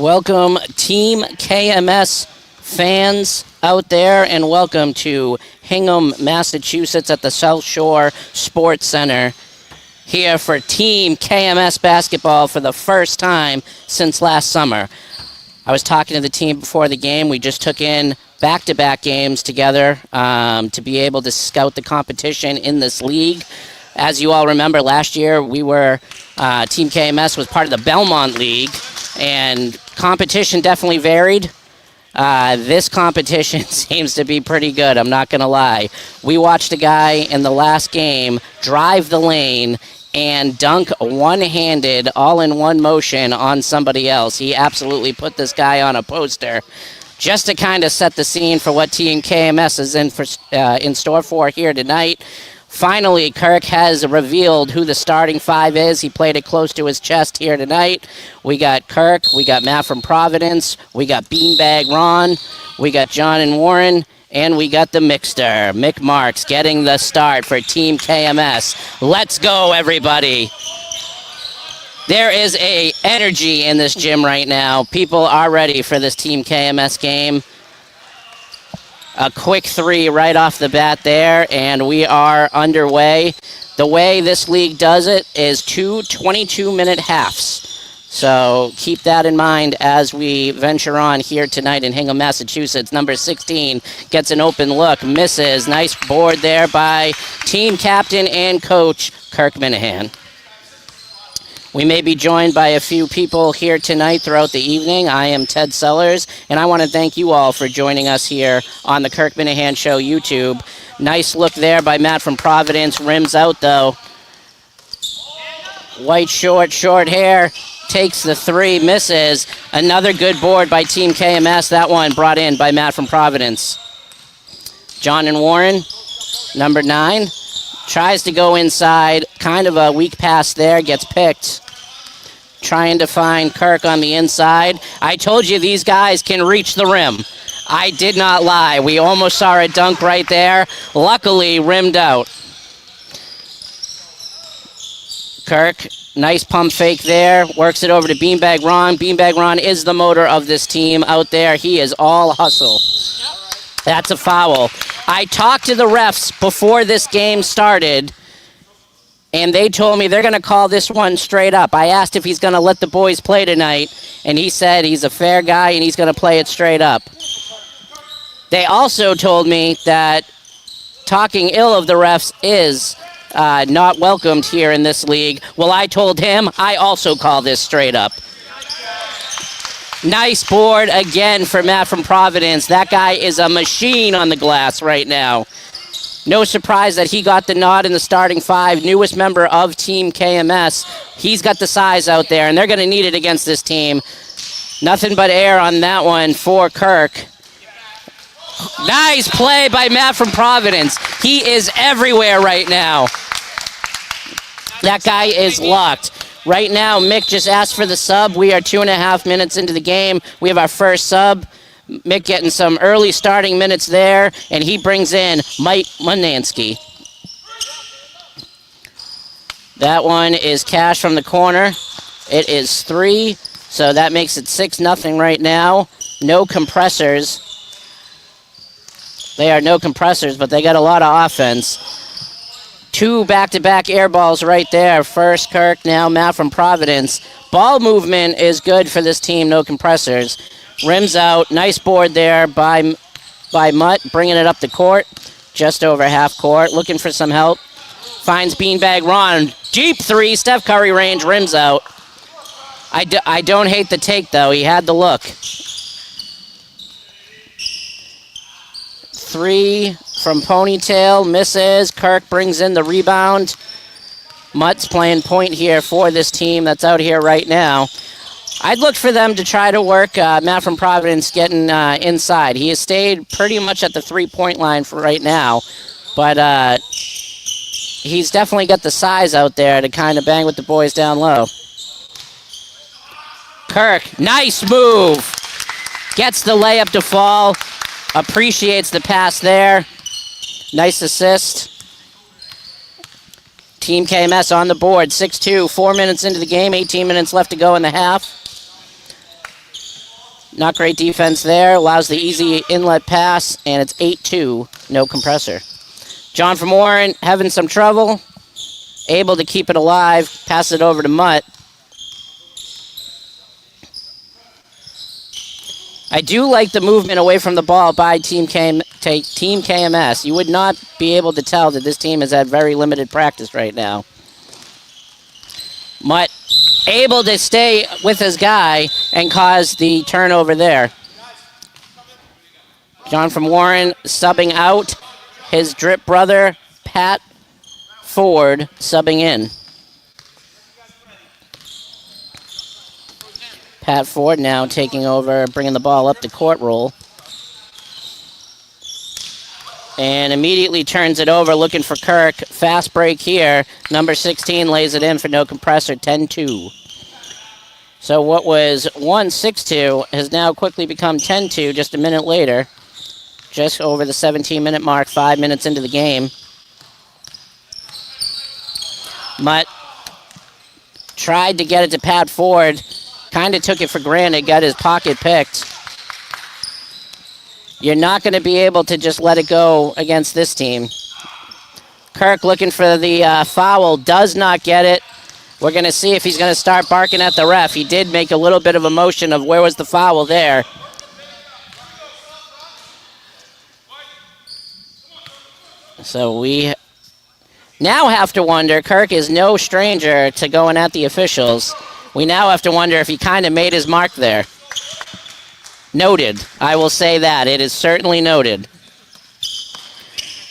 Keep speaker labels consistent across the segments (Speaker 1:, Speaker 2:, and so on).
Speaker 1: Welcome, Team KMS fans out there, and welcome to Hingham, Massachusetts at the South Shore Sports Center here for Team KMS Basketball for the first time since last summer. I was talking to the team before the game. We just took in back-to-back games together to be able to scout the competition in this league. As you all remember, last year Team KMS was part of the Belmont League, and competition definitely varied. This competition seems to be pretty good, I'm not going to lie. We watched a guy in the last game drive the lane and dunk one-handed, all in one motion on somebody else. He absolutely put this guy on a poster. Just to kind of set the scene for what Team KMS is in store for here tonight. Finally, Kirk has revealed who the starting five is. He played it close to his chest here tonight. We got Kirk, we got Matt from Providence, we got Beanbag Ron, we got John and Warren, and we got the Mixter, Mick Marks, getting the start for Team KMS. Let's go, everybody. There is a energy in this gym right now. People are ready for this Team KMS game. A quick three right off the bat there, and we are underway. The way this league does it is 2 22-minute halves. So keep that in mind as we venture on here tonight in Hingham, Massachusetts. Number 16 gets an open look, misses. Nice board there by team captain and coach Kirk Minahan. We may be joined by a few people here tonight throughout the evening. I am Ted Sellers, and I want to thank you all for joining us here on the Kirk Minahan Show YouTube. Nice look there by Matt from Providence. Rims out, though. White short hair. Takes the three, misses. Another good board by Team KMS. That one brought in by Matt from Providence. John and Warren, number 9. Tries to go inside. Kind of a weak pass there. Gets picked. Trying to find Kirk on the inside. I told you these guys can reach the rim. I did not lie. We almost saw a dunk right there. Luckily, rimmed out. Kirk, nice pump fake there. Works it over to Beanbag Ron. Beanbag Ron is the motor of this team out there. He is all hustle. That's a foul. I talked to the refs before this game started, and they told me they're going to call this one straight up. I asked if he's going to let the boys play tonight, and he said he's a fair guy and he's going to play it straight up. They also told me that talking ill of the refs is not welcomed here in this league. Well, I told him I also call this straight up. Nice board again for Matt from Providence. That guy is a machine on the glass right now. No surprise that he got the nod in the starting five. Newest member of Team KMS. He's got the size out there, and they're going to need it against this team. Nothing but air on that one for Kirk. Nice play by Matt from Providence. He is everywhere right now. That guy is locked. Right now, Mick just asked for the sub. We are 2.5 minutes into the game. We have our first sub. Mick getting some early starting minutes there, and he brings in Mike Munansky. That one is cash from the corner. It is 3, so that makes it 6-0 right now. No compressors. They are no compressors, but they got a lot of offense. 2 back-to-back air balls right there. First Kirk, now Matt from Providence. Ball movement is good for this team, no compressors. Rims out. Nice board there by Mutt, bringing it up the court. Just over half court. Looking for some help. Finds Beanbag Ron. Deep 3, Steph Curry range, rims out. I don't hate the take, though. He had the look. 3 from Ponytail, misses. Kirk brings in the rebound. Mutt's playing point here for this team that's out here right now. I'd look for them to try to work Matt from Providence getting inside. He has stayed pretty much at the three-point line for right now, but he's definitely got the size out there to kind of bang with the boys down low. Kirk, nice move. Gets the layup to fall. Appreciates the pass there. Nice assist. Team KMS on the board, 6-2, 4 minutes into the game, 18 minutes left to go in the half. Not great defense there. Allows the easy inlet pass, and it's 8-2, no compressor. John from Warren having some trouble. Able to keep it alive. Pass it over to Mutt. I do like the movement away from the ball by Team KMS. You would not be able to tell that this team has had very limited practice right now. Mutt able to stay with his guy and cause the turnover there. John from Warren subbing out. His drip brother, Pat Ford, subbing in. Pat Ford now taking over, bringing the ball up the court roll. And immediately turns it over, looking for Kirk. Fast break here. Number 16 lays it in for no compressor, 10-2. So what was 1-6-2 has now quickly become 10-2 just a minute later. Just over the 17-minute mark, 5 minutes into the game. Mutt tried to get it to Pat Ford. Kind of took it for granted, got his pocket picked. You're not going to be able to just let it go against this team. Kirk looking for the foul, does not get it. We're going to see if he's going to start barking at the ref. He did make a little bit of a motion of where was the foul there. So we now have to wonder, Kirk is no stranger to going at the officials. We now have to wonder if he kind of made his mark there. Noted. I will say that. It is certainly noted.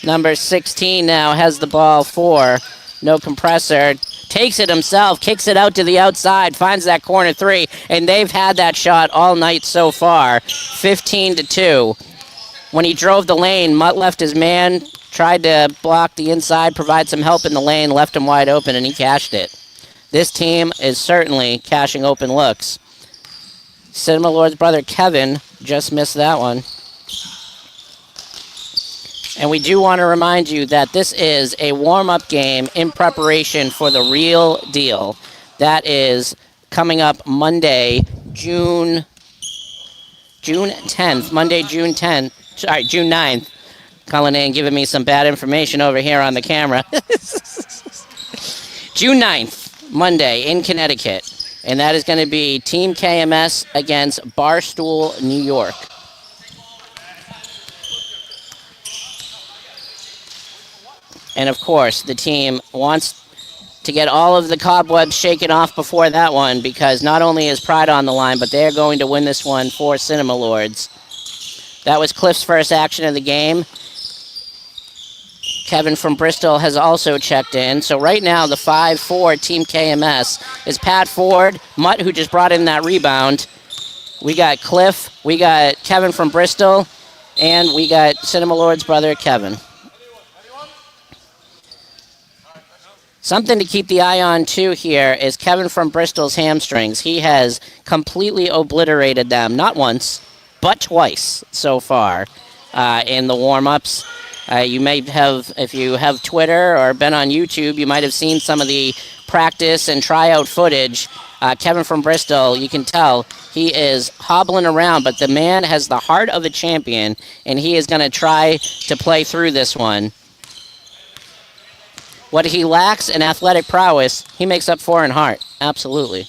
Speaker 1: Number 16 now has the ball for no compressor. Takes it himself, kicks it out to the outside, finds that corner three, and they've had that shot all night so far. 15-2. When he drove the lane, Mutt left his man, tried to block the inside, provide some help in the lane, left him wide open, and he cashed it. This team is certainly cashing open looks. Cinema Lord's brother Kevin just missed that one. And we do want to remind you that this is a warm-up game in preparation for the real deal. That is coming up Monday, June 10th. Monday, June 9th. Cullinan giving me some bad information over here on the camera. June 9th. Monday in Connecticut, and that is going to be Team KMS against Barstool, New York. And of course, the team wants to get all of the cobwebs shaken off before that one, because not only is pride on the line, but they're going to win this one for Cinema Lords. That was Cliff's first action of the game. Kevin from Bristol has also checked in. So right now, the 5-4 Team KMS is Pat Ford, Mutt, who just brought in that rebound. We got Cliff, we got Kevin from Bristol, and we got Cinema Lord's brother, Kevin. Something to keep the eye on, too, here is Kevin from Bristol's hamstrings. He has completely obliterated them, not once, but twice so far in the warm-ups. You may have, if you have Twitter or been on YouTube, you might have seen some of the practice and tryout footage. Kevin from Bristol, you can tell he is hobbling around, but the man has the heart of a champion, and he is going to try to play through this one. What he lacks in athletic prowess, he makes up for in heart. Absolutely.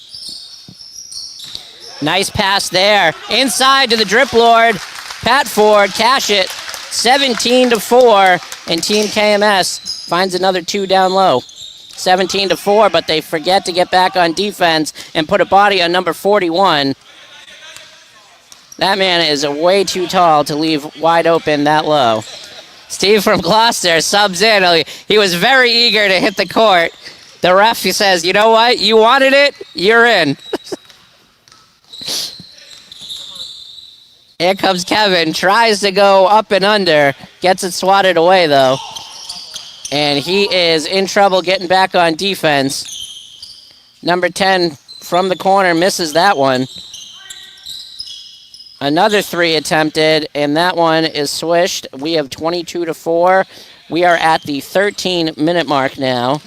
Speaker 1: Nice pass there. Inside to the drip lord. Pat Ford, cash it. 17-4, and Team KMS finds another two down low. 17-4, but they forget to get back on defense and put a body on number 41. That man is way too tall to leave wide open that low. Steve from Gloucester subs in. He was very eager to hit the court. The ref, he says, you know what? You wanted it, you're in. Here comes Kevin, tries to go up and under, gets it swatted away though. And he is in trouble getting back on defense. Number 10 from the corner misses that one. Another three attempted, and that one is swished. We have 22-4. We are at the 13-minute mark now.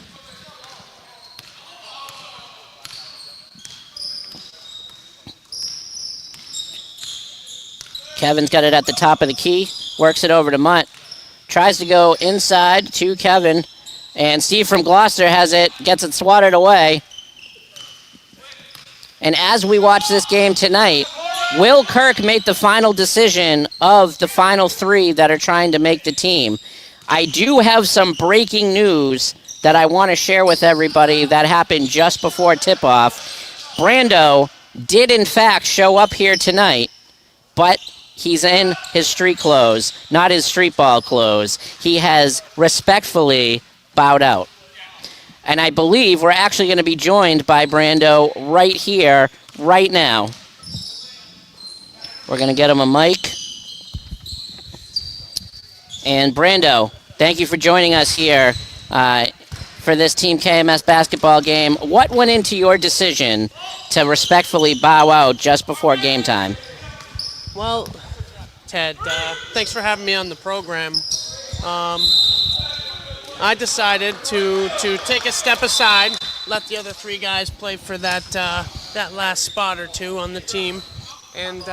Speaker 1: Kevin's got it at the top of the key. Works it over to Mutt. Tries to go inside to Kevin. And Steve from Gloucester has it. Gets it swatted away. And as we watch this game tonight, will Kirk make the final decision of the final three that are trying to make the team? I do have some breaking news that I want to share with everybody that happened just before tip-off. Brando did, in fact, show up here tonight, but he's in his street clothes, not his street ball clothes. He has respectfully bowed out. And I believe we're actually going to be joined by Brando right here, right now. We're going to get him a mic. And Brando, thank you for joining us here for this Team KMS basketball game. What went into your decision to respectfully bow out just before game time?
Speaker 2: Well, Ted, thanks for having me on the program. I decided to take a step aside, let the other three guys play for that last spot or two on the team. And,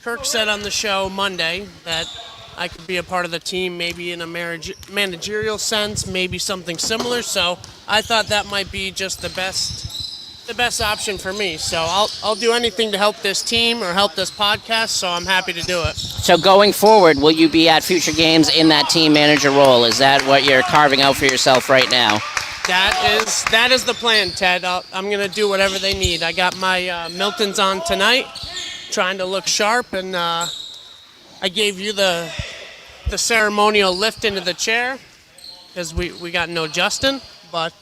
Speaker 2: Kirk said on the show Monday that I could be a part of the team, maybe in a managerial sense, maybe something similar. So I thought that might be just the best option for me. So I'll do anything to help this team or help this podcast. So I'm happy to do it.
Speaker 1: So going forward, will you be at future games in that team manager role? Is that what you're carving out for yourself right now?
Speaker 2: That is the plan, Ted. I'm gonna do whatever they need. I got my Miltons on tonight, trying to look sharp, and I gave you the ceremonial lift into the chair because we got no Justin, but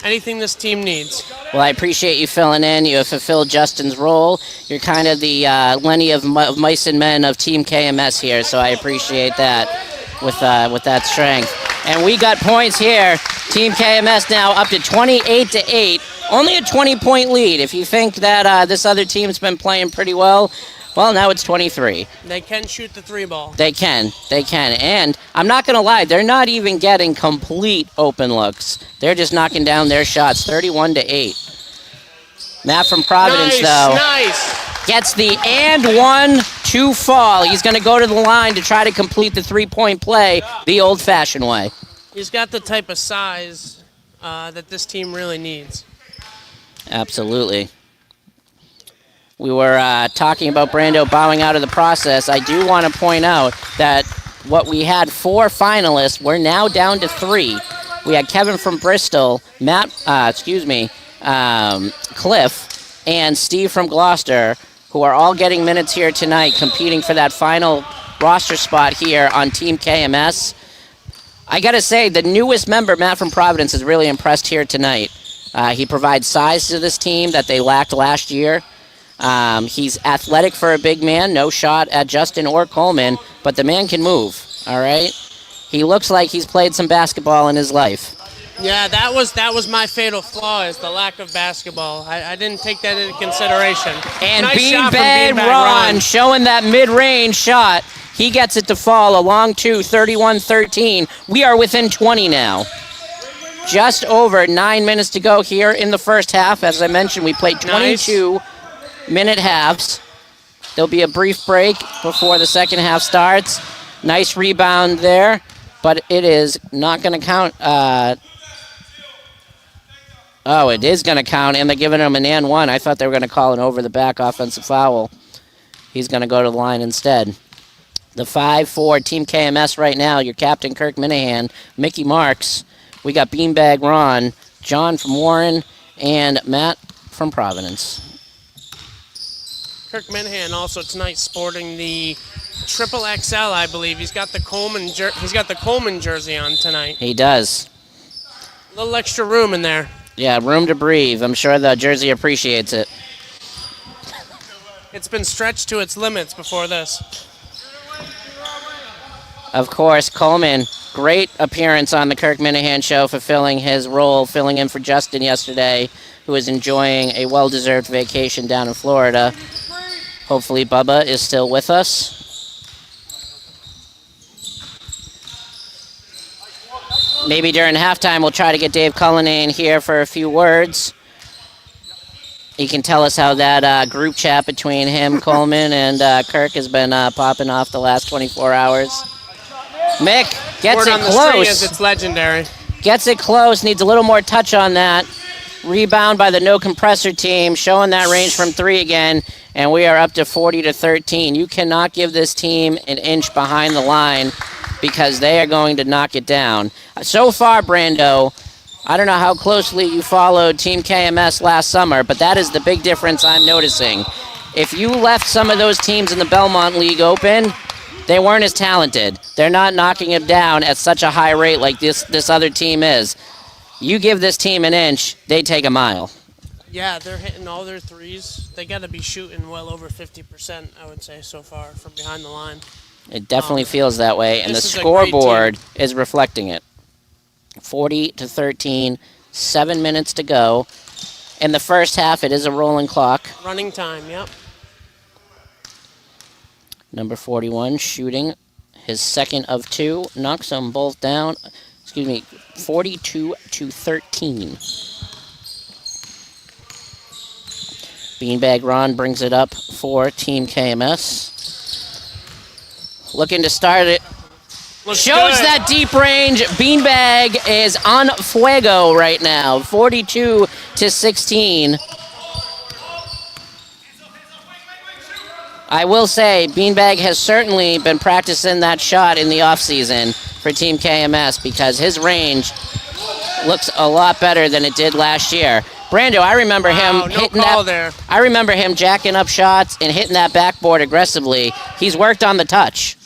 Speaker 2: anything this team needs.
Speaker 1: Well, I appreciate you filling in. You have fulfilled Justin's role. You're kind of the Lenny of Mice and Men of Team KMS here, so I appreciate that with that strength. And we got points here. Team KMS now up to 28-8. Only a 20-point lead. If you think that this other team's been playing pretty well, well, now it's 23.
Speaker 2: They can shoot the three ball.
Speaker 1: They can. And I'm not going to lie, they're not even getting complete open looks. They're just knocking down their shots, 31-8. Matt from Providence, gets the and one to fall. He's going to go to the line to try to complete the three-point play the old-fashioned way.
Speaker 2: He's got the type of size that this team really needs.
Speaker 1: Absolutely. We were talking about Brando bowing out of the process. I do want to point out that what we had 4 finalists, we're now down to 3. We had Kevin from Bristol, Cliff, and Steve from Gloucester, who are all getting minutes here tonight, competing for that final roster spot here on Team KMS. I got to say, the newest member, Matt from Providence, is really impressed here tonight. He provides size to this team that they lacked last year. He's athletic for a big man, no shot at Justin or Coleman, but the man can move, all right? He looks like he's played some basketball in his life.
Speaker 2: Yeah, that was my fatal flaw, is the lack of basketball. I didn't take that into consideration.
Speaker 1: And
Speaker 2: nice
Speaker 1: Beanbag Ron showing that mid-range shot. He gets it to fall, a long two, 31-13. We are within 20 now. Just over 9 minutes to go here in the first half. As I mentioned, we played 22-minute halves. There'll be a brief break before the second half starts. Nice rebound there, but it is not going to count. It is going to count, and they're giving him an and one. I thought they were going to call an over-the-back offensive foul. He's going to go to the line instead. The 5-4 Team KMS right now, your captain Kirk Minahan, Mickey Marks. We got Beanbag Ron, John from Warren, and Matt from Providence.
Speaker 2: Kirk Minahan also tonight sporting the Triple XL, I believe. He's got the Coleman jersey on tonight.
Speaker 1: He does.
Speaker 2: A little extra room in there.
Speaker 1: Yeah, room to breathe. I'm sure the jersey appreciates it.
Speaker 2: It's been stretched to its limits before this.
Speaker 1: Of course, Coleman, great appearance on the Kirk Minahan show, fulfilling his role, filling in for Justin yesterday, who is enjoying a well-deserved vacation down in Florida. Hopefully Bubba is still with us. Maybe during halftime we'll try to get Dave Cullinane here for a few words. He can tell us how that group chat between him, Coleman, and Kirk has been popping off the last 24 hours. Mick gets
Speaker 2: Word
Speaker 1: it
Speaker 2: on the street is
Speaker 1: close.
Speaker 2: it's legendary.
Speaker 1: Gets it close. Needs a little more touch on that. Rebound by the No Compressor team, showing that range from 3 again, and we are up to 40-13. You cannot give this team an inch behind the line because they are going to knock it down. So far, Brando, I don't know how closely you followed Team KMS last summer, but that is the big difference I'm noticing. If you left some of those teams in the Belmont League open, they weren't as talented. They're not knocking it down at such a high rate like this other team is. You give this team an inch, they take a mile.
Speaker 2: Yeah, they're hitting all their threes. They got to be shooting well over 50%, I would say, so far from behind the line.
Speaker 1: It definitely feels that way, and the
Speaker 2: this is a great
Speaker 1: scoreboard is reflecting it. 40-13, 7 minutes to go. In the first half, it is a rolling clock.
Speaker 2: Running time, yep.
Speaker 1: Number 41 shooting his second of 2, knocks them both down. 42-13. Beanbag Ron brings it up for Team KMS. Looking to start it.
Speaker 2: Looks
Speaker 1: Shows
Speaker 2: good.
Speaker 1: that deep range. Beanbag is on fuego right now. 42-16. I will say, Beanbag has certainly been practicing that shot in the offseason for Team KMS because his range looks a lot better than it did last year. Brando, I remember him hitting that.
Speaker 2: There.
Speaker 1: I remember him jacking up shots and hitting that backboard aggressively. He's worked on the touch.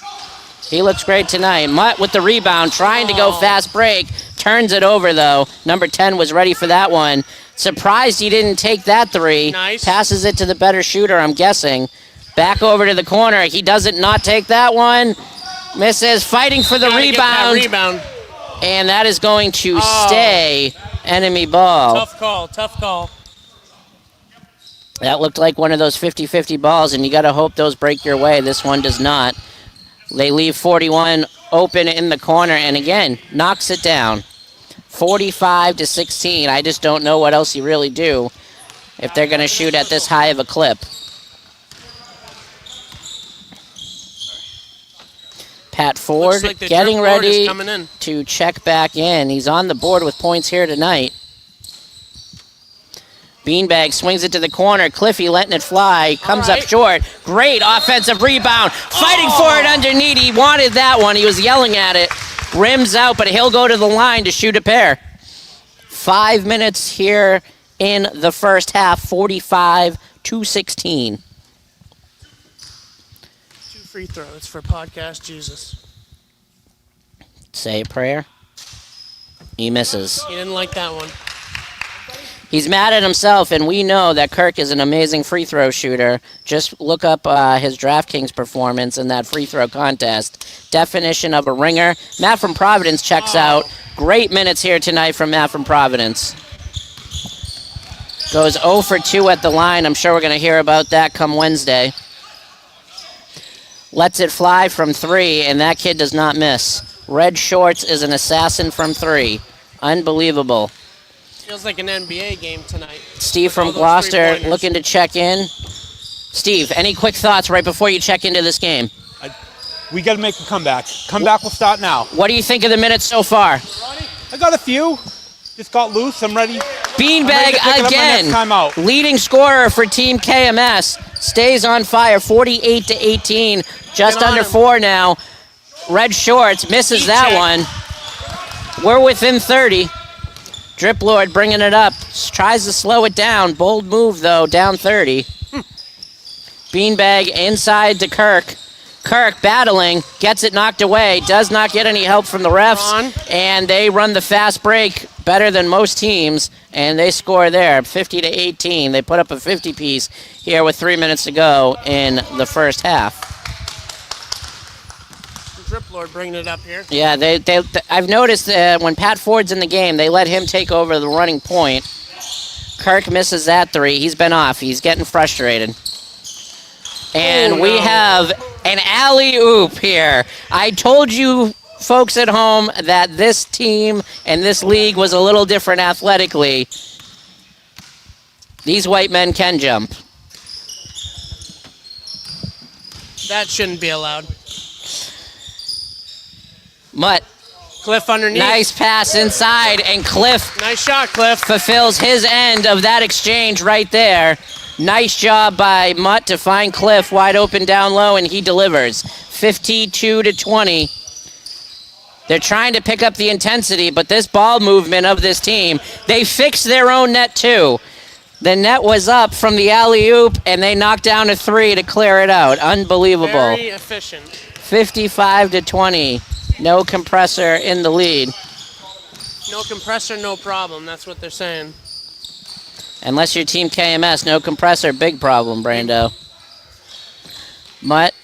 Speaker 1: He looks great tonight. Mutt with the rebound, trying to go fast break. Turns it over, though. Number 10 was ready for that one. Surprised he didn't take that 3.
Speaker 2: Nice.
Speaker 1: Passes it to the better shooter, I'm guessing. Back over to the corner. He doesn't not take that one. Misses. Fighting for the rebound. And that is going to stay enemy ball.
Speaker 2: Tough call.
Speaker 1: That looked like one of those 50-50 balls, and you got to hope those break your way. This one does not. They leave 41 open in the corner, and again, knocks it down. 45-16. I just don't know what else you really do if they're going to shoot at this high of a clip. Pat Ford
Speaker 2: like the
Speaker 1: getting
Speaker 2: drip board is
Speaker 1: ready
Speaker 2: coming in.
Speaker 1: to check back in. He's on the board with points here tonight. Beanbag swings it to the corner. Cliffy letting it fly. Comes up short. Great offensive rebound. Fighting for it underneath. He wanted that one. He was yelling at it. Rims out, but he'll go to the line to shoot a pair. 5 minutes here in the first half. 45-16.
Speaker 2: 2 free throws for Podcast Jesus.
Speaker 1: Say a prayer. He misses.
Speaker 2: He didn't like that one.
Speaker 1: He's mad at himself, and we know that Kirk is an amazing free throw shooter. Just look up his DraftKings performance in that free throw contest. Definition of a ringer. Matt from Providence checks out. Great minutes here tonight from Matt from Providence. Goes 0 for 2 at the line. I'm sure we're going to hear about that come Wednesday. Lets it fly from 3, and that kid does not miss. Red Shorts is an assassin from 3. Unbelievable.
Speaker 2: Feels like an NBA game tonight.
Speaker 1: Steve from Gloucester looking to check in. Steve, any quick thoughts right before you check into this game?
Speaker 3: We got to make a comeback. Comeback will start now.
Speaker 1: What do you think of the minutes so far?
Speaker 3: I got a few. Just got loose. I'm ready.
Speaker 1: Beanbag again.
Speaker 3: Time out.
Speaker 1: Leading scorer for Team KMS. Stays on fire. 48-18. Just under 4 now. Red Shorts misses that one. We're within 30. Drip Lord bringing it up. Tries to slow it down. Bold move, though. Down 30. Beanbag inside to Kirk. Kirk battling. Gets it knocked away. Does not get any help from the refs. And they run the fast break better than most teams. And they score there. 50-18. They put up a 50-piece here with 3 minutes to go in the first half.
Speaker 2: Drip Lord bringing it up here.
Speaker 1: Yeah, I've noticed when Pat Ford's in the game, they let him take over the running point. Kirk misses that 3. He's been off. He's getting frustrated. And we have an alley-oop here. I told you folks at home that this team and this league was a little different athletically. These white men can jump.
Speaker 2: That shouldn't be allowed.
Speaker 1: Mutt,
Speaker 2: Cliff underneath.
Speaker 1: nice pass inside, and Cliff
Speaker 2: Nice shot, Cliff.
Speaker 1: fulfills his end of that exchange right there. Nice job by Mutt to find Cliff wide open down low, and he delivers. 52-20. They're trying to pick up the intensity, but this ball movement of this team, they fixed their own net too. The net was up from the alley-oop, and they knocked down a three to clear it out. Unbelievable.
Speaker 2: Very efficient.
Speaker 1: 55-20. No Compressor in the lead.
Speaker 2: No compressor, no problem. That's what they're saying.
Speaker 1: Unless you're Team KMS, no compressor, big problem, Brando. Mutt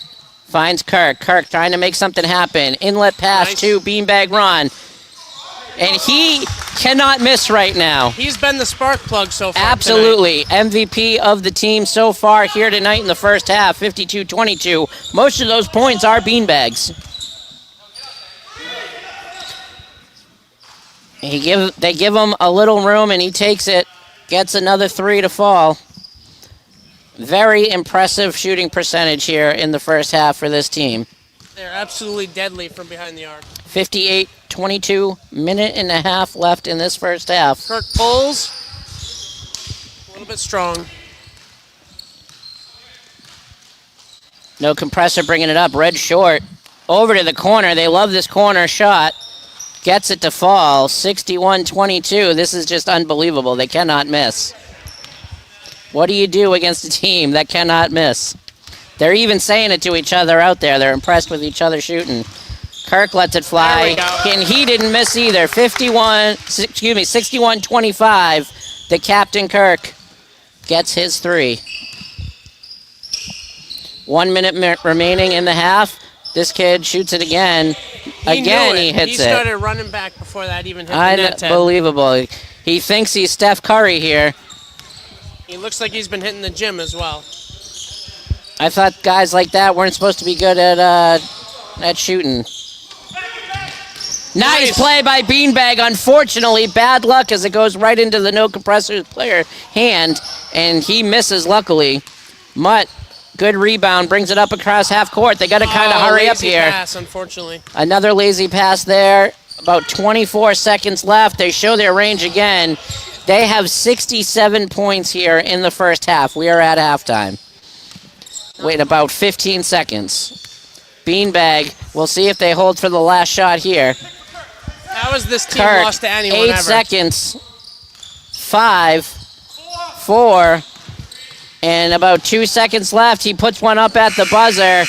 Speaker 1: finds Kirk. Kirk trying to make something happen. Inlet pass
Speaker 2: Nice.
Speaker 1: to Beanbag Ron. And he cannot miss right now.
Speaker 2: He's been the spark plug so far.
Speaker 1: Absolutely. MVP of the team so far here tonight in the first half, 52-22. Most of those points are beanbags. They give him a little room, and he takes it. Gets another three to fall. Very impressive shooting percentage here in the first half for this team.
Speaker 2: They're absolutely deadly from behind the arc.
Speaker 1: 58-22, minute and a half left in this first half.
Speaker 2: Kirk pulls. A little bit strong.
Speaker 1: No Compressor bringing it up. Red short. Over to the corner. They love this corner shot. Gets it to fall. 61-22. This is just unbelievable. They cannot miss. What do you do against a team that cannot miss? They're even saying it to each other out there. They're impressed with each other shooting. Kirk lets it fly, and he didn't miss either. 61-25. The captain Kirk gets his three. 1 minute remaining in the half. This kid shoots it again. He hits it.
Speaker 2: He started running back before that even hit the net, Ted.
Speaker 1: Unbelievable. He thinks he's Steph Curry here.
Speaker 2: He looks like he's been hitting the gym as well.
Speaker 1: I thought guys like that weren't supposed to be good at shooting. Nice play by Beanbag. Unfortunately, bad luck as it goes right into the No Compressor player hand, and he misses luckily. Mutt, good rebound, brings it up across half court. They got to kind of hurry up here.
Speaker 2: Pass, unfortunately.
Speaker 1: Another lazy pass there. About 24 seconds left. They show their range again. They have 67 points here in the first half. We are at halftime. Wait about 15 seconds. Beanbag, we'll see if they hold for the last shot here.
Speaker 2: How has this team
Speaker 1: Kirk,
Speaker 2: lost to anyone
Speaker 1: 8
Speaker 2: ever?
Speaker 1: seconds. 5, 4, and about 2 seconds left. He puts one up at the buzzer,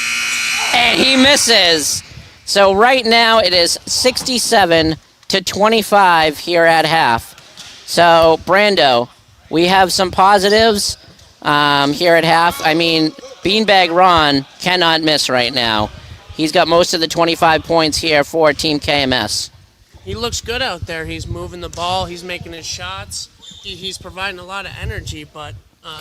Speaker 1: and he misses. So right now it is 67-25 here at half. So, Brando, we have some positives here at half. I mean, Beanbag Ron cannot miss right now. He's got most of the 25 points here for Team KMS.
Speaker 2: He looks good out there. He's moving the ball. He's making his shots. He's providing a lot of energy, but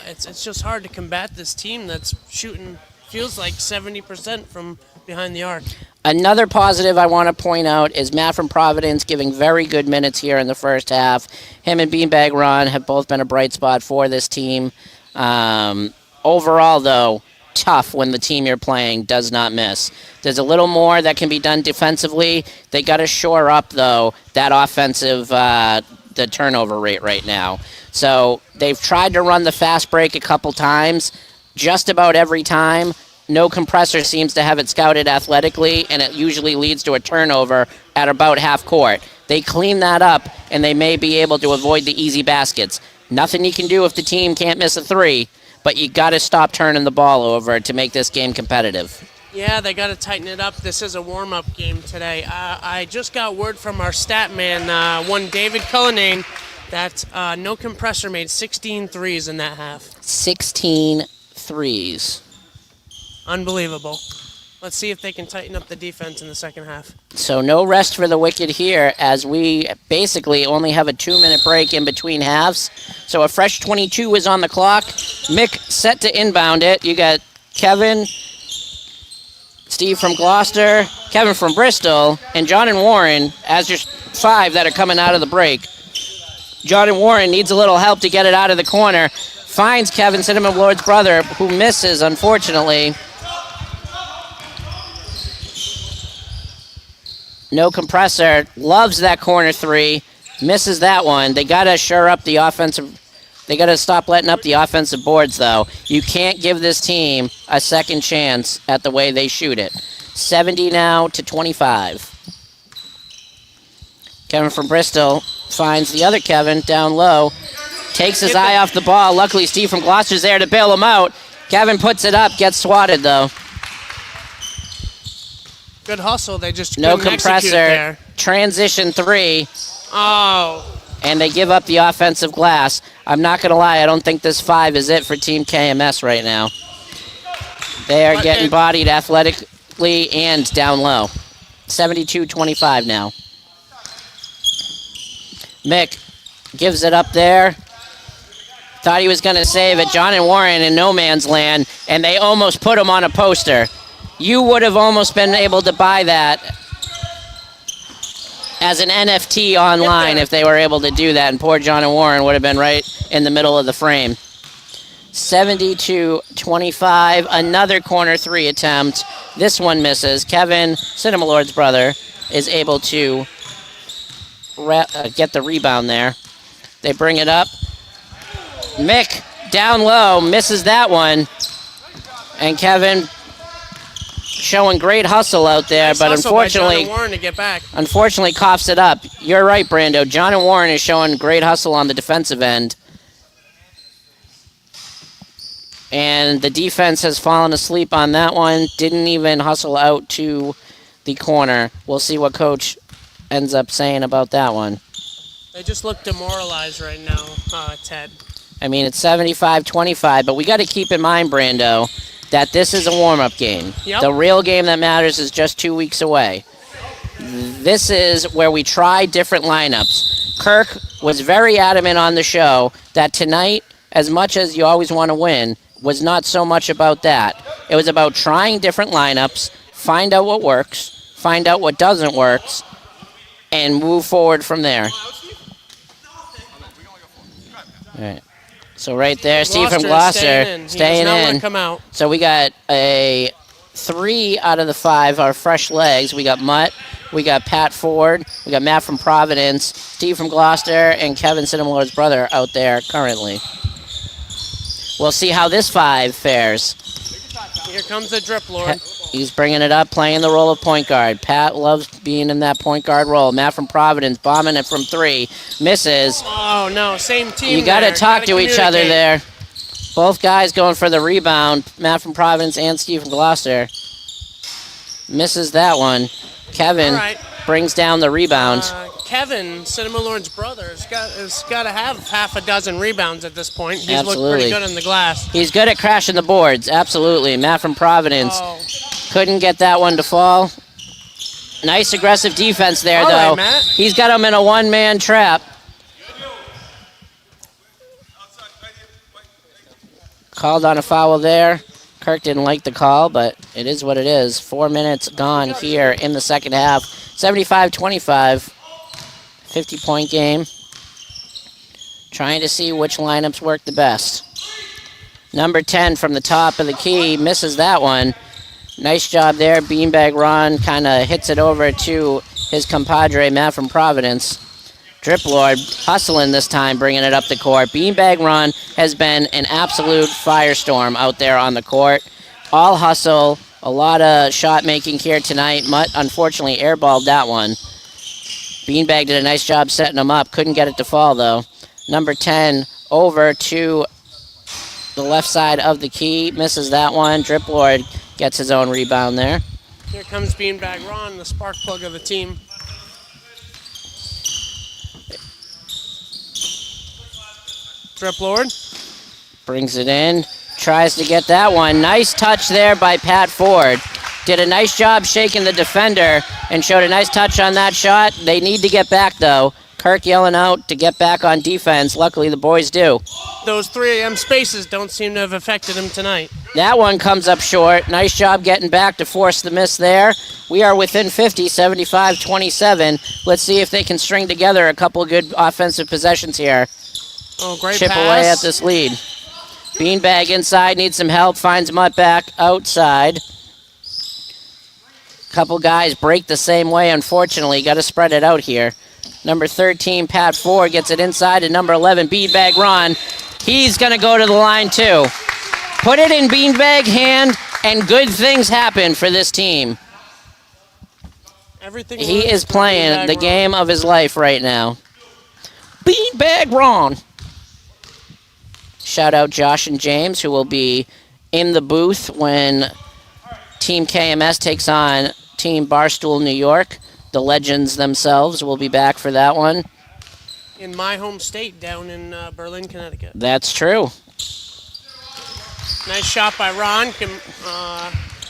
Speaker 2: it's just hard to combat this team that's shooting, feels like 70% from behind the arc.
Speaker 1: Another positive I want to point out is Matt from Providence giving very good minutes here in the first half. Him and Beanbag Ron have both been a bright spot for this team. Overall, though, tough when the team you're playing does not miss. There's a little more that can be done defensively. They got to shore up, though, that offensive, the turnover rate right now. So they've tried to run the fast break a couple times. Just about every time, No Compressor seems to have it scouted athletically, and it usually leads to a turnover at about half court. They clean that up, and they may be able to avoid the easy baskets. Nothing you can do if the team can't miss a three, but you got to stop turning the ball over to make this game competitive.
Speaker 2: Yeah, they got to tighten it up. This is a warm-up game today. I just got word from our stat man, one David Cullinane, that No Compressor made 16 threes in that half.
Speaker 1: 16 threes.
Speaker 2: Unbelievable. Let's see if they can tighten up the defense in the second half.
Speaker 1: So no rest for the Wicked here, as we basically only have a 2-minute break in between halves. So a fresh 22 is on the clock. Mick set to inbound it. You got Kevin, Steve from Gloucester, Kevin from Bristol, and John and Warren as your 5 that are coming out of the break. John and Warren needs a little help to get it out of the corner. finds Kevin Cinnamon Lord's brother, who misses, unfortunately. No Compressor loves that corner three, misses that one. They got to shore up the offensive. They got to stop letting up the offensive boards, though. You can't give this team a second chance at the way they shoot it. 70 now to 25. Kevin from Bristol finds the other Kevin down low. Takes his eye off the ball. Luckily, Steve from Gloucester's there to bail him out. Kevin puts it up, gets swatted, though.
Speaker 2: Good hustle. They just
Speaker 1: No
Speaker 2: couldn't execute
Speaker 1: Compressor.
Speaker 2: there.
Speaker 1: Transition three.
Speaker 2: Oh.
Speaker 1: And they give up the offensive glass. I'm not going to lie, I don't think this 5 is it for Team KMS right now. They are getting bodied athletically and down low. 72-25 now. Mick gives it up there. Thought he was going to save it. John and Warren in no man's land, and they almost put him on a poster. You would have almost been able to buy that as an NFT online if they were able to do that, and poor John and Warren would have been right in the middle of the frame. 70-25, another corner three attempt. This one misses. Kevin, Cinema Lord's brother, is able to get the rebound there. They bring it up. Mick, down low, misses that one. And Kevin showing great hustle out there,
Speaker 2: Nice
Speaker 1: but
Speaker 2: hustle by John
Speaker 1: unfortunately,
Speaker 2: and Warren to get back.
Speaker 1: unfortunately coughs it up. You're right, Brando. John and Warren is showing great hustle on the defensive end. And the defense has fallen asleep on that one. Didn't even hustle out to the corner. We'll see what Coach ends up saying about that one.
Speaker 2: They just look demoralized right now, Ted.
Speaker 1: I mean, it's 75-25, but we got to keep in mind, Brando, that this is a warm-up game.
Speaker 2: Yep.
Speaker 1: The real game that matters is just 2 weeks away. This is where we try different lineups. Kirk was very adamant on the show that tonight, as much as you always want to win, was not so much about that. It was about trying different lineups, find out what works, find out what doesn't work, and move forward from there. All right. So right there, Steve from Gloucester staying in.
Speaker 2: Come out.
Speaker 1: So we got a 3 out of the 5 are fresh legs. We got Mutt, we got Pat Ford, we got Matt from Providence, Steve from Gloucester, and Kevin Cinnamolord's brother out there currently. We'll see how this 5 fares.
Speaker 2: Here comes the drip lord.
Speaker 1: He's bringing it up, playing the role of point guard. Pat loves being in that point guard role. Matt from Providence bombing it from 3. Misses.
Speaker 2: Oh, no. Same team.
Speaker 1: You got to
Speaker 2: there.
Speaker 1: talk
Speaker 2: Gotta
Speaker 1: to each other
Speaker 2: communicate.
Speaker 1: there. Both guys going for the rebound. Matt from Providence and Steve from Gloucester. Misses that one. Kevin brings down the rebound.
Speaker 2: Kevin, Cinema Lord's brother, has got to have half a dozen rebounds at this point. He's
Speaker 1: Absolutely.
Speaker 2: looked pretty good in the glass.
Speaker 1: He's good at crashing the boards. Absolutely. Matt from Providence.
Speaker 2: Oh.
Speaker 1: Couldn't get that one to fall. Nice aggressive defense there,
Speaker 2: All right,
Speaker 1: though.
Speaker 2: Matt.
Speaker 1: He's got him in a one-man trap. Called on a foul there. Kirk didn't like the call, but it is what it is. 4 minutes gone here in the second half. 75-25. 50-point game. Trying to see which lineups work the best. Number 10 from the top of the key misses that one. Nice job there. Beanbag Ron kind of hits it over to his compadre, Matt from Providence. Drip Lord hustling this time, bringing it up the court. Beanbag Ron has been an absolute firestorm out there on the court. All hustle, a lot of shot making here tonight. Mutt unfortunately airballed that one. Beanbag did a nice job setting him up. Couldn't get it to fall, though. Number 10 over to the left side of the key. Misses that one. Drip Lord gets his own rebound there.
Speaker 2: Here comes Beanbag Ron, the spark plug of the team. Drip Lord.
Speaker 1: Brings it in. Tries to get that one. Nice touch there by Pat Ford. Did a nice job shaking the defender and showed a nice touch on that shot. They need to get back, though. Kirk yelling out to get back on defense. Luckily, the boys do.
Speaker 2: Those 3 a.m. spaces don't seem to have affected him tonight.
Speaker 1: That one comes up short. Nice job getting back to force the miss there. We are within 50, 75-27. Let's see if they can string together a couple good offensive possessions here.
Speaker 2: Oh, great
Speaker 1: Chip
Speaker 2: pass.
Speaker 1: away at this lead. Beanbag inside, needs some help, finds Mutt back outside. Couple guys break the same way, unfortunately. Got to spread it out here. Number 13, Pat Ford, gets it inside, and number 11, Beanbag Ron. He's going to go to the line, too. Put it in Beanbag hand, and good things happen for this team. He is playing the game of his life right now. Beanbag Ron. Shout out Josh and James, who will be in the booth when Team KMS takes on Team Barstool New York. The legends themselves will be back for that one.
Speaker 2: In my home state, down in Berlin, Connecticut.
Speaker 1: That's true.
Speaker 2: Nice shot by Ron.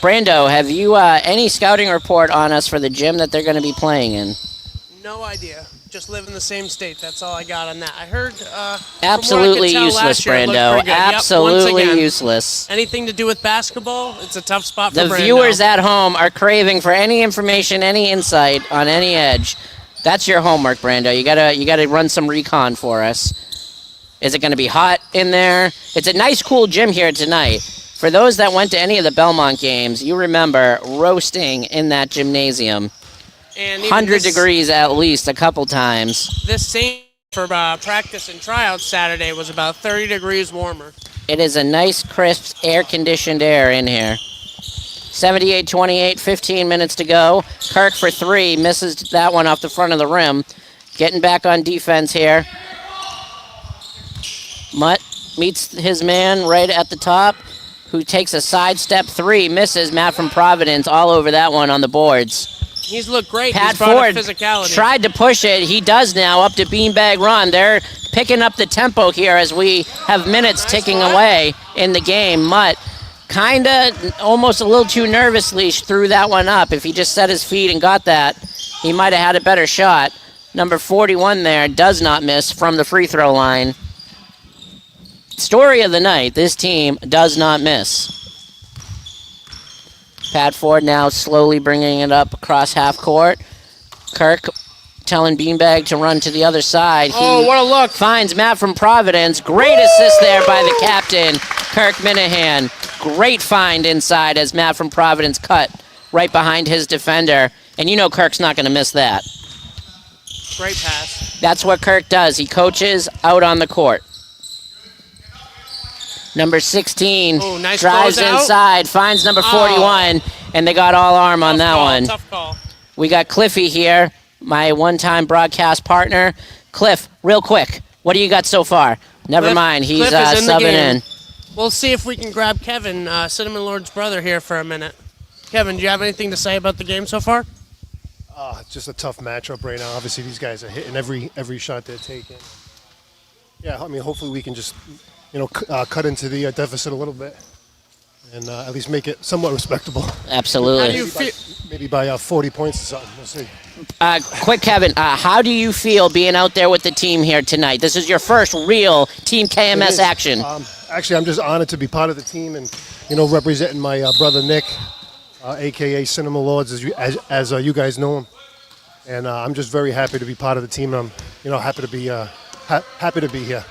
Speaker 1: Brando, have you any scouting report on us for the gym that they're going to be playing in?
Speaker 2: No idea. Just live in the same state. That's all I got on that. I heard.
Speaker 1: Absolutely useless, Brando. Absolutely useless.
Speaker 2: Anything to do with basketball? It's a tough spot for
Speaker 1: Brando. The viewers at home are craving for any information, any insight on any edge. That's your homework, Brando. You gotta run some recon for us. Is it going to be hot in there? It's a nice, cool gym here tonight. For those that went to any of the Belmont games, you remember roasting in that gymnasium.
Speaker 2: And
Speaker 1: 100 degrees at least a couple times.
Speaker 2: This same for practice and tryouts Saturday was about 30 degrees warmer.
Speaker 1: It is a nice, crisp, air-conditioned air in here. 78-28, 15 minutes to go. Kirk for three, misses that one off the front of the rim. Getting back on defense here. Mutt meets his man right at the top, who takes a sidestep three, misses. Matt from Providence all over that one on the boards.
Speaker 2: He's looked great.
Speaker 1: Pat
Speaker 2: He's brought
Speaker 1: Ford
Speaker 2: physicality.
Speaker 1: tried to push it. He does now, up to Beanbag Run. They're picking up the tempo here as we have minutes ticking away in the game. Mutt kind of almost a little too nervously threw that one up. If he just set his feet and got that, he might have had a better shot. Number 41 there does not miss from the free throw line. Story of the night, this team does not miss. Pat Ford now slowly bringing it up across half court. Kirk telling Beanbag to run to the other side.
Speaker 2: Oh, what a look.
Speaker 1: Finds Matt from Providence. Great assist there by the captain, Kirk Minahan. Great find inside as Matt from Providence cut right behind his defender. And you know Kirk's not going to miss that.
Speaker 2: Great pass.
Speaker 1: That's what Kirk does. He coaches out on the court. Number 16
Speaker 2: nice
Speaker 1: drives
Speaker 2: closeout.
Speaker 1: inside, finds number 41, and they got all arm on that one.
Speaker 2: Tough call.
Speaker 1: We got Cliffy here, my one-time broadcast partner. Cliff, real quick, what do you got so far? Never mind, he's subbing in.
Speaker 2: We'll see if we can grab Kevin, Cinnamon Lord's brother, here for a minute. Kevin, do you have anything to say about the game so far?
Speaker 4: Just a tough matchup right now. Obviously, these guys are hitting every shot they're taking. Yeah, I mean, hopefully we can just, cut into the deficit a little bit and at least make it somewhat respectable.
Speaker 1: Absolutely.
Speaker 2: How do you feel?
Speaker 4: Maybe by 40 points or something. We'll see.
Speaker 1: Quick, Kevin, how do you feel being out there with the team here tonight? This is your first real Team KMS action.
Speaker 4: Actually, I'm just honored to be part of the team and, representing my brother Nick, a.k.a. Cinema Lords, as you guys know him. And I'm just very happy to be part of the team. I'm, happy to be here.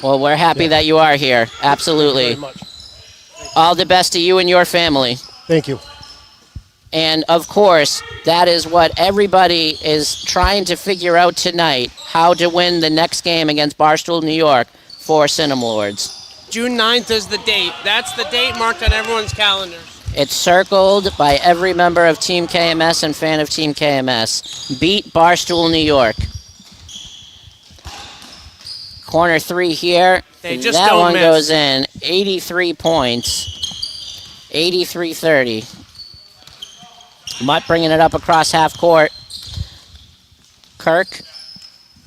Speaker 1: Well, we're happy that you are here. Absolutely.
Speaker 4: Thank you very much.
Speaker 1: All the best to you and your family.
Speaker 4: Thank you.
Speaker 1: And, of course, that is what everybody is trying to figure out tonight, how to win the next game against Barstool, New York for Cinema Lords.
Speaker 2: June 9th is the date. That's the date marked on everyone's calendar.
Speaker 1: It's circled by every member of Team KMS and fan of Team KMS. Beat Barstool, New York. Corner three here.
Speaker 2: They just
Speaker 1: that
Speaker 2: don't
Speaker 1: one
Speaker 2: miss.
Speaker 1: goes in. 83 points. 83-30. Mutt bringing it up across half court. Kirk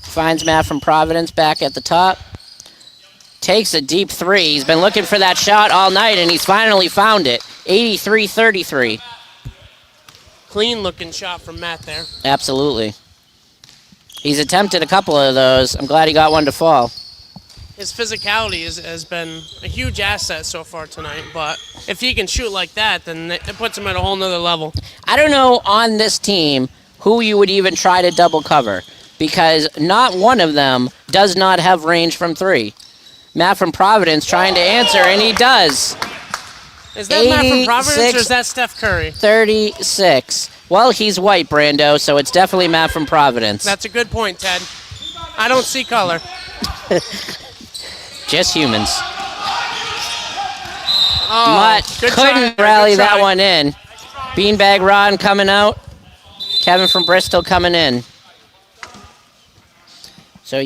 Speaker 1: finds Matt from Providence back at the top. Takes a deep three. He's been looking for that shot all night, and he's finally found it. 83-33.
Speaker 2: Clean looking shot from Matt there.
Speaker 1: Absolutely. He's attempted a couple of those. I'm glad he got one to fall.
Speaker 2: His physicality has been a huge asset so far tonight, but if he can shoot like that, then it puts him at a whole nother level.
Speaker 1: I don't know on this team who you would even try to double cover, because not one of them does not have range from three. Matt from Providence trying to answer, and he does.
Speaker 2: Is that Matt from Providence or is that Steph Curry?
Speaker 1: 36. Well, he's white, Brando, so it's definitely Matt from Providence.
Speaker 2: That's a good point, Ted. I don't see color.
Speaker 1: Just humans.
Speaker 2: Oh,
Speaker 1: Mutt
Speaker 2: good
Speaker 1: couldn't
Speaker 2: try,
Speaker 1: rally
Speaker 2: good
Speaker 1: that
Speaker 2: try.
Speaker 1: one in. Beanbag Ron coming out. Kevin from Bristol coming in. So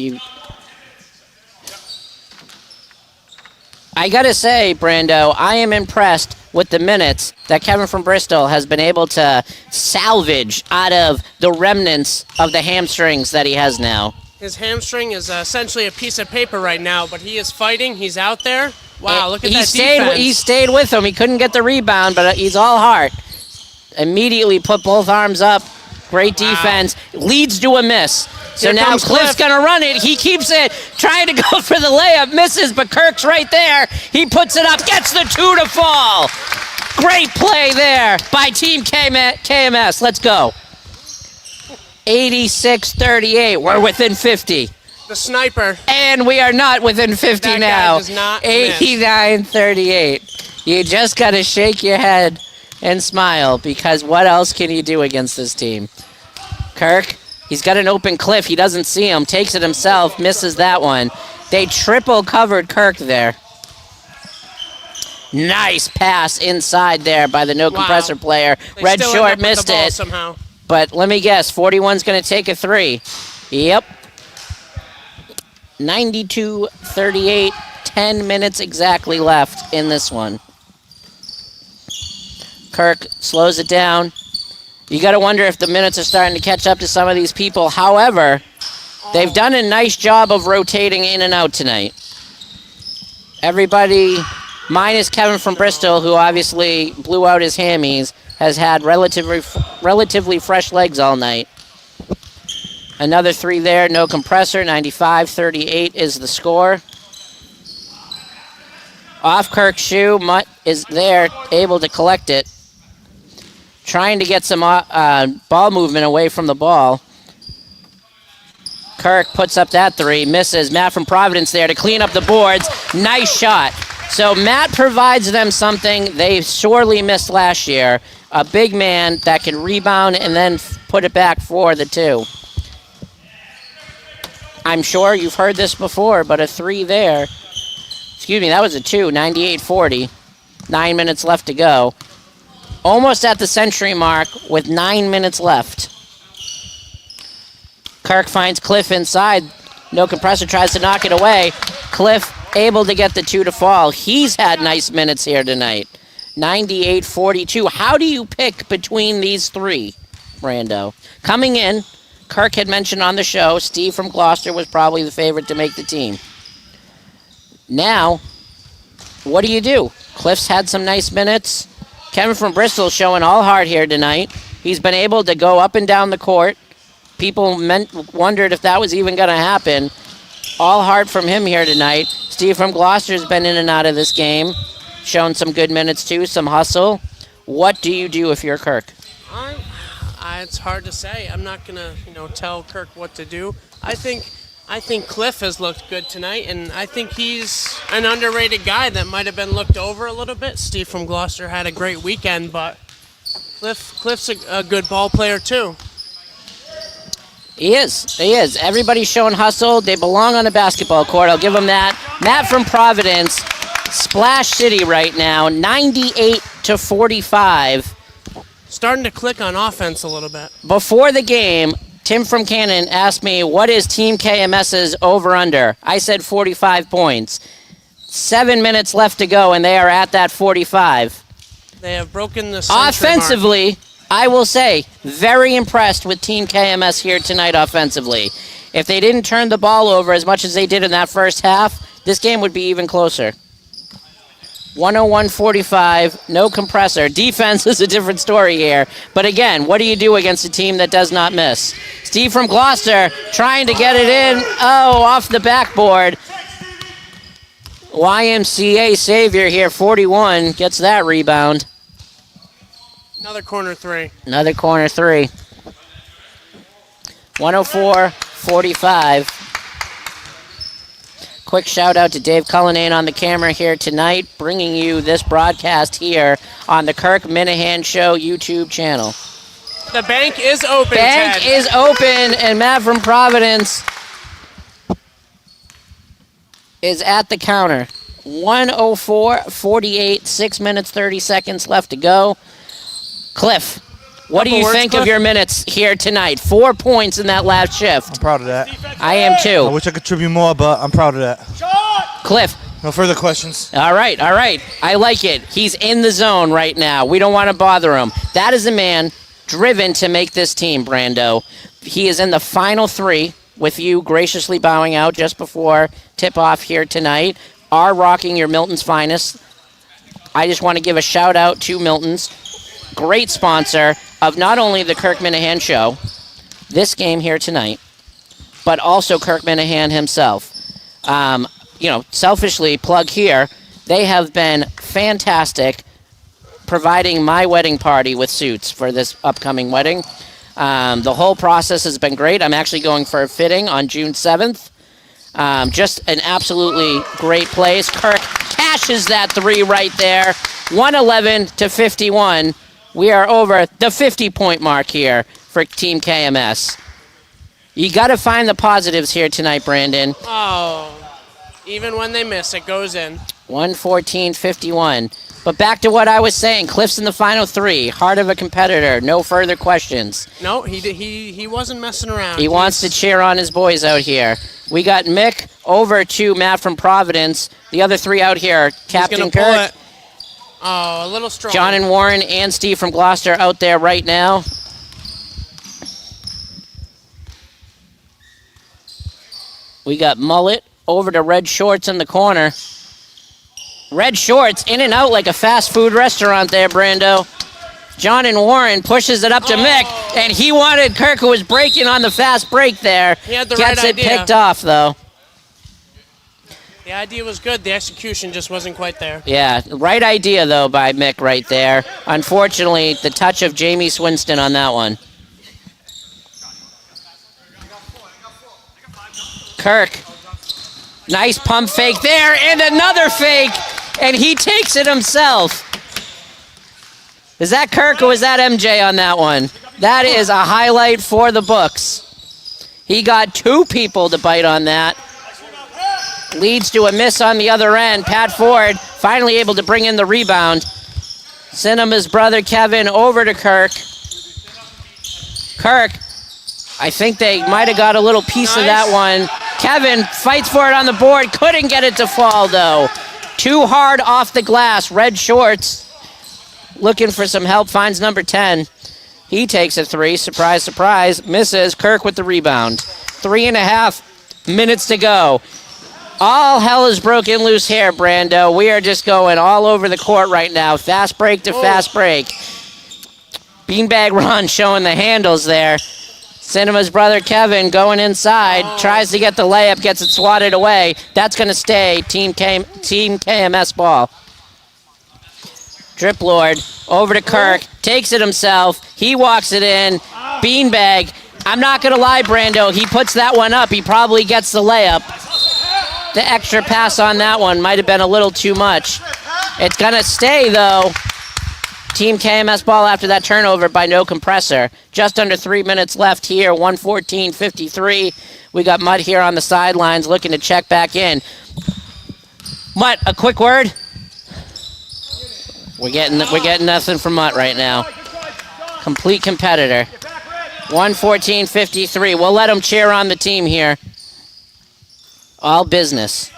Speaker 1: I gotta say, Brando, I am impressed with the minutes that Kevin from Bristol has been able to salvage out of the remnants of the hamstrings that he has now.
Speaker 2: His hamstring is essentially a piece of paper right now, but he is fighting. He's out there. Wow, look at that defense.
Speaker 1: He stayed with him. He couldn't get the rebound, but he's all heart. Immediately put both arms up. Great defense. Leads to a miss. So
Speaker 2: Here
Speaker 1: now
Speaker 2: comes
Speaker 1: Cliff's
Speaker 2: Cliff.
Speaker 1: going to run it. He keeps it, trying to go for the layup. Misses, but Kirk's right there. He puts it up, gets the 2 to fall. Great play there by Team KMS. Let's go. 86-38. We're within 50.
Speaker 2: The sniper.
Speaker 1: And we are not within 50
Speaker 2: That guy
Speaker 1: now.
Speaker 2: does not miss.
Speaker 1: 89-38. You just got to shake your head and smile, because what else can you do against this team? Kirk, he's got an open Cliff. He doesn't see him. Takes it himself. Misses that one. They triple covered Kirk there. Nice pass inside there by the No Compressor player.
Speaker 2: They
Speaker 1: Red
Speaker 2: still
Speaker 1: short
Speaker 2: end up with
Speaker 1: missed
Speaker 2: the ball
Speaker 1: it.
Speaker 2: somehow.
Speaker 1: But let me guess, 41's going to take a 3. Yep. 92-38, 10 minutes exactly left in this one. Kirk slows it down. You got to wonder if the minutes are starting to catch up to some of these people. However, they've done a nice job of rotating in and out tonight. Everybody, minus Kevin from Bristol, who obviously blew out his hammies, has had relatively fresh legs all night. Another 3 there, No Compressor, 95-38 is the score. Off Kirk's shoe, Mutt is there, able to collect it. Trying to get some ball movement away from the ball. Kirk puts up that 3, misses. Matt from Providence there to clean up the boards. Nice shot. So Matt provides them something they sorely missed last year. A big man that can rebound and then put it back for the 2. I'm sure you've heard this before, but a 3 there. Excuse me, that was a 2, 98-40. 9 minutes left to go. Almost at the century mark with 9 minutes left. Kirk finds Cliff inside. No Compressor tries to knock it away. Cliff able to get the 2 to fall. He's had nice minutes here tonight. 98-42. How do you pick between these 3, Brando? Coming in, Kirk had mentioned on the show, Steve from Gloucester was probably the favorite to make the team. Now, what do? Cliff's had some nice minutes. Kevin from Bristol showing all heart here tonight. He's been able to go up and down the court. People wondered if that was even going to happen. All heart from him here tonight. Steve from Gloucester's been in and out of this game. Shown some good minutes too, some hustle. What do you do if you're Kirk?
Speaker 2: It's hard to say. I'm not gonna, tell Kirk what to do. I think Cliff has looked good tonight, and I think he's an underrated guy that might have been looked over a little bit. Steve from Gloucester had a great weekend, but Cliff's a good ball player too.
Speaker 1: He is. Everybody's showing hustle. They belong on a basketball court. I'll give them that. Matt from Providence, Splash City right now, 98-45.
Speaker 2: Starting to click on offense a little bit.
Speaker 1: Before the game, Tim from Cannon asked me, what is Team KMS's over-under? I said 45 points. 7 minutes left to go, and they are at that 45.
Speaker 2: They have broken the century
Speaker 1: Offensively,
Speaker 2: mark.
Speaker 1: I will say, very impressed with Team KMS here tonight offensively. If they didn't turn the ball over as much as they did in that first half, this game would be even closer. 101-45, No Compressor. Defense is a different story here. But again, what do you do against a team that does not miss? Steve from Gloucester trying to get it in. Oh, off the backboard. YMCA savior here, 41, gets that rebound.
Speaker 2: Another corner 3.
Speaker 1: Another corner 3. 104-45. Quick shout out to Dave Cullinane on the camera here tonight, bringing you this broadcast here on the Kirk Minahan Show YouTube channel.
Speaker 2: The bank is open,
Speaker 1: Bank
Speaker 2: Ted.
Speaker 1: is open, and Matt from Providence is at the counter. 1:04:48, 6 minutes, 30 seconds left to go. Cliff, what do
Speaker 2: Couple
Speaker 1: you
Speaker 2: words,
Speaker 1: think
Speaker 2: Cliff?
Speaker 1: of your minutes here tonight? 4 points in that last shift.
Speaker 5: I'm proud of that.
Speaker 1: I am
Speaker 5: I
Speaker 1: too.
Speaker 5: wish I could contribute more, but I'm proud of that.
Speaker 1: Cliff,
Speaker 5: No further questions.
Speaker 1: all right. I like it. He's in the zone right now. We don't want to bother him. That is a man driven to make this team, Brando. He is in the final 3 with you graciously bowing out just before tip-off here tonight. Are rocking your Milton's Finest. I just want to give a shout-out to Milton's, great sponsor of not only the Kirk Minahan Show, this game here tonight, but also Kirk Minahan himself. Selfishly plug here, they have been fantastic providing my wedding party with suits for this upcoming wedding. The whole process has been great. I'm actually going for a fitting on June 7th. Just an absolutely great place. Kirk cashes that 3 right there. 111-51. We are over the 50-point mark here for Team KMS. You got to find the positives here tonight, Brandon.
Speaker 2: Oh, even when they miss, it goes in.
Speaker 1: 114-51. But back to what I was saying, Cliff's in the final 3. Heart of a competitor. No further questions.
Speaker 2: No, he wasn't messing around.
Speaker 1: He wants to cheer on his boys out here. We got Mick over to Matt from Providence. The other 3 out here, Captain
Speaker 2: He's gonna pull
Speaker 1: Kirk,
Speaker 2: it. Oh, a little strong.
Speaker 1: John and Warren, and Steve from Gloucester out there right now. We got Mullet over to Red Shorts in the corner. Red Shorts in and out like a fast food restaurant there, Brando. John and Warren pushes it up to Mick, and he wanted Kirk, who was breaking on the fast break there.
Speaker 2: He had the
Speaker 1: Gets
Speaker 2: right
Speaker 1: it
Speaker 2: idea.
Speaker 1: picked off, though.
Speaker 2: The idea was good. The execution just wasn't quite there.
Speaker 1: Yeah, right idea, though, by Mick right there. Unfortunately, the touch of Jamie Swinston on that one. Kirk, nice pump fake there, and another fake, and he takes it himself. Is that Kirk or was that MJ on that one? That is a highlight for the books. He got 2 people to bite on that. Leads to a miss on the other end. Pat Ford finally able to bring in the rebound. Cinema's brother Kevin over to Kirk. Kirk, I think they might have got a little piece of that one. Kevin fights for it on the board. Couldn't get it to fall, though. Too hard off the glass. Red Shorts looking for some help. Finds number 10. He takes a 3. Surprise, surprise. Misses. Kirk with the rebound. 3.5 minutes to go. All hell is broken loose here, Brando. We are just going all over the court right now. Fast break to fast break. Beanbag Ron showing the handles there. Cinema's brother Kevin going inside. Tries to get the layup. Gets it swatted away. That's going to stay Team KMS ball. Drip Lord over to Kirk. Takes it himself. He walks it in. Beanbag. I'm not going to lie, Brando. He puts that one up. He probably gets the layup. The extra pass on that one might have been a little too much. It's going to stay, though. Team KMS ball after that turnover by No Compressor. Just under 3 minutes left here, 114-53. We got Mutt here on the sidelines looking to check back in. Mutt, a quick word? We're getting nothing from Mutt right now. Complete competitor. 114-53. We'll let him cheer on the team here. All business.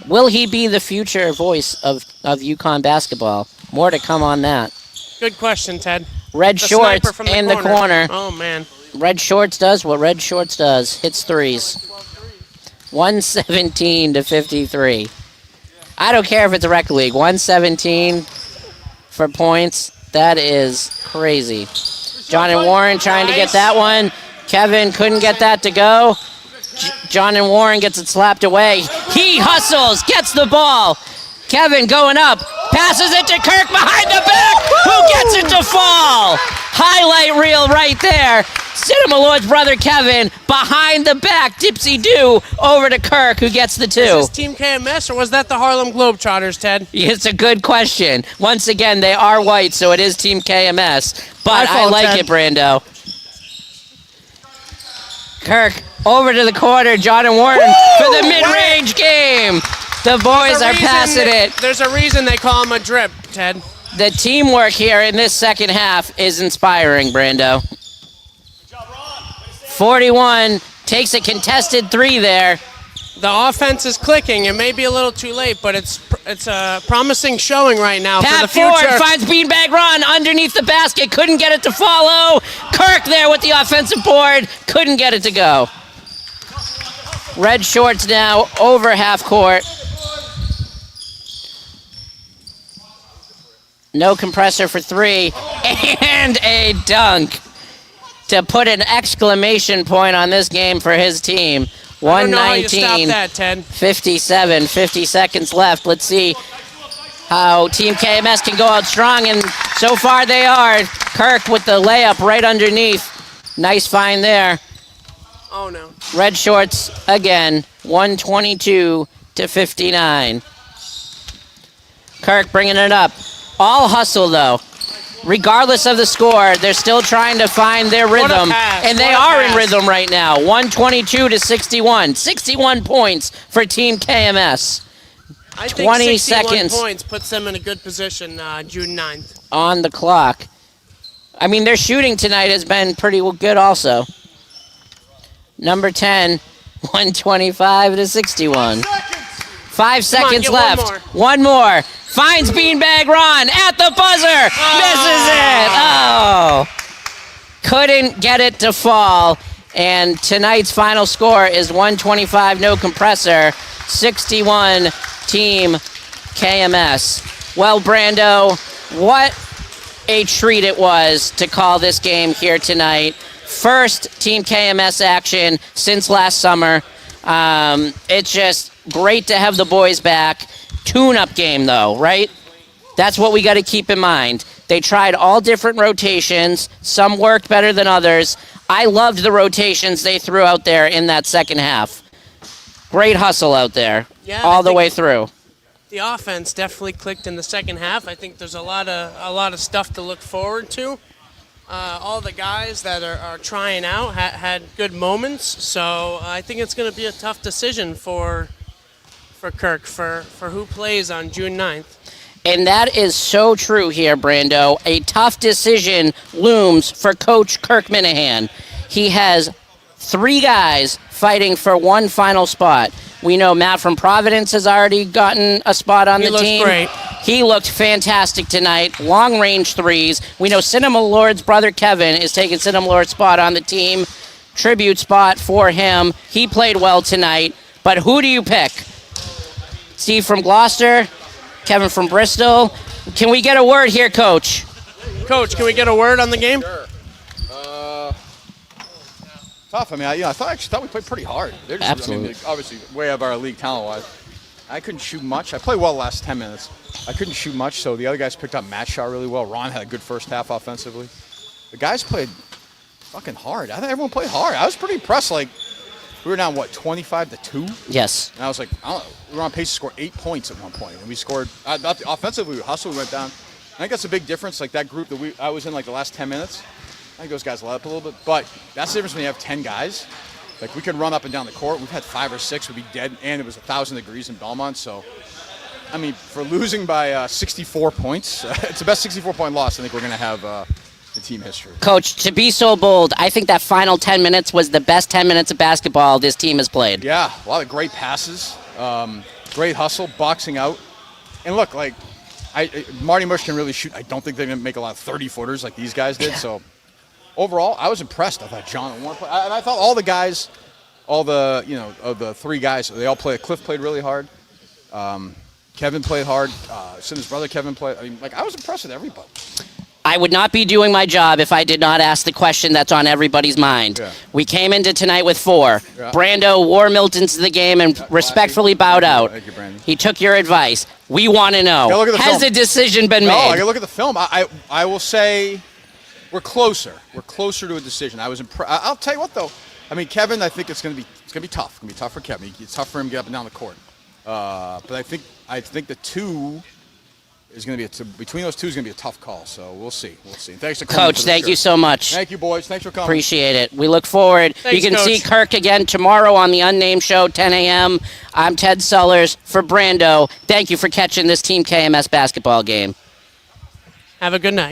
Speaker 1: Will he be the future voice of UConn basketball? More to come on that.
Speaker 2: Good question, Ted.
Speaker 1: Red
Speaker 2: The
Speaker 1: Shorts
Speaker 2: sniper from
Speaker 1: in the corner.
Speaker 2: Oh, man.
Speaker 1: Red Shorts does what Red Shorts does. Hits 3s. 117-53. I don't care if it's a rec league. 117 for points. That is crazy. John and Warren trying to get that one. Kevin couldn't get that to go. John and Warren gets it slapped away. He hustles, gets the ball. Kevin going up, passes it to Kirk behind the back, who gets it to fall. Highlight reel right there. Cinema Lord's brother Kevin behind the back, dipsy-do, over to Kirk, who gets the 2.
Speaker 2: Is this Team KMS or was that the Harlem Globetrotters, Ted?
Speaker 1: It's a good question. Once again, they are white, so it is Team KMS. But
Speaker 5: My
Speaker 1: I
Speaker 5: fault,
Speaker 1: like
Speaker 5: Ted.
Speaker 1: it, Brando. Kirk over to the corner. John and Warren for the mid-range game. The boys are passing it.
Speaker 2: There's a reason they call him a drip, Ted.
Speaker 1: The teamwork here in this second half is inspiring, Brando. 41 takes a contested 3 there.
Speaker 2: The offense is clicking. It may be a little too late, but it's a promising showing right now for the
Speaker 1: Pat
Speaker 2: future.
Speaker 1: Ford finds beanbag run underneath the basket. Couldn't get it to follow. Kirk there with the offensive board. Couldn't get it to go. Red shorts now over half court. No compressor for 3. And a dunk to put an exclamation point on this game for his team.
Speaker 2: I don't know how you stop
Speaker 1: 119.
Speaker 2: that, Ted.
Speaker 1: 57, 50 seconds left. Let's see how Team KMS can go out strong, and so far they are. Kirk with the layup right underneath. Nice find there.
Speaker 2: Oh, no.
Speaker 1: Red shorts again, 122 to 59. Kirk bringing it up. All hustle, though. Regardless of the score, they're still trying to find their
Speaker 2: What a
Speaker 1: rhythm,
Speaker 2: pass,
Speaker 1: and they
Speaker 2: what a
Speaker 1: are in
Speaker 2: pass.
Speaker 1: rhythm right now. 122 to 61. 61 points for Team KMS.
Speaker 2: I think
Speaker 1: 20
Speaker 2: 61
Speaker 1: seconds.
Speaker 2: points puts them in a good position June 9th.
Speaker 1: On the clock. I mean, their shooting tonight has been pretty good also. Number 10, 125 to 61. 5 seconds
Speaker 2: get
Speaker 1: left.
Speaker 2: one
Speaker 1: One more. Finds beanbag Ron at the buzzer. Misses it. Oh. Couldn't get it to fall. And tonight's final score is 125 no compressor, 61 Team KMS. Well, Brando, what a treat it was to call this game here tonight. First Team KMS action since last summer. It's just great to have the boys back. Tune-up game, though, right? That's what we got to keep in mind. They tried all different rotations. Some worked better than others. I loved the rotations they threw out there in that second half. Great hustle out there,
Speaker 2: Yeah,
Speaker 1: all
Speaker 2: I
Speaker 1: the
Speaker 2: think
Speaker 1: way through.
Speaker 2: The offense definitely clicked in the second half. I think there's a lot of stuff to look forward to. All the guys that are trying out had good moments, so I think it's going to be a tough decision for Kirk for who plays on June 9th.
Speaker 1: And that is so true here, Brando. A tough decision looms for Coach Kirk Minahan. He has 3 guys fighting for one final spot. We know Matt from Providence has already gotten a spot on
Speaker 2: He
Speaker 1: the
Speaker 2: looks
Speaker 1: team.
Speaker 2: great.
Speaker 1: He looked fantastic tonight. Long-range threes. We know Cinema Lord's brother Kevin is taking Cinema Lord's spot on the team. Tribute spot for him. He played well tonight. But who do you pick? Steve from Gloucester? Kevin from Bristol? Can we get a word here, Coach?
Speaker 2: Coach, can we get a word on the game?
Speaker 6: Tough. I mean, I actually thought we played pretty hard. They're just,
Speaker 1: Absolutely.
Speaker 6: I mean, obviously, way out of our league talent-wise. I couldn't shoot much. I played well the last 10 minutes. I couldn't shoot much, so the other guys picked up match shot really well. Ron had a good first half offensively. The guys played fucking hard. I think everyone played hard. I was pretty impressed. Like, we were down, 25 to 2?
Speaker 1: Yes.
Speaker 6: And I was like, I don't know, we were on pace to score 8 points at one point, and we scored. Offensively, we hustled, we went down. I think that's a big difference. Like that group that I was in, the last 10 minutes. I think those guys let up a little bit, but that's the difference when you have 10 guys. Like we could run up and down the court. We've had 5 or 6, we'd be dead, and it was 1,000 degrees in Belmont. So, I mean, for losing by 64 points, it's the best 64-point loss I think we're going to have in team history.
Speaker 1: Coach, to be so bold, I think that final 10 minutes was the best 10 minutes of basketball this team has played.
Speaker 6: Yeah, a lot of great passes, great hustle, boxing out. And look, Marty Mush can really shoot. I don't think they're going to make a lot of 30-footers like these guys did. So, overall, I was impressed. I thought John and Warren played. And I thought all the guys, of the 3 guys, they all played. Cliff played really hard. Kevin played hard. Sin's brother Kevin played. I mean, I was impressed with everybody.
Speaker 1: I would not be doing my job if I did not ask the question that's on everybody's mind.
Speaker 6: Yeah.
Speaker 1: We came into tonight with 4.
Speaker 6: Yeah.
Speaker 1: Brando wore Milton to the game and respectfully bowed out.
Speaker 6: Thank you, Brandon.
Speaker 1: He took your advice. We want to know,
Speaker 6: Gotta look at the
Speaker 1: has
Speaker 6: film.
Speaker 1: the decision been
Speaker 6: No, I
Speaker 1: made?
Speaker 6: gotta look at the film. I will say We're closer. We're closer to a decision. I was I'll tell you what, though. I mean, Kevin, I think it's gonna be tough. It's gonna be tough for Kevin. It's tough for him to get up and down the court. But I think the two is going to be between those two is going to be a tough call. So we'll see. We'll see. And thanks for coming.
Speaker 1: Coach, thank you so much.
Speaker 6: Thank you, boys. Thanks for coming.
Speaker 1: Appreciate it. We look forward.
Speaker 2: Thanks,
Speaker 1: you can
Speaker 2: Coach.
Speaker 1: see Kirk again tomorrow on the Unnamed Show, 10 a.m. I'm Ted Sellers for Brando. Thank you for catching this Team KMS basketball game.
Speaker 2: Have a good night.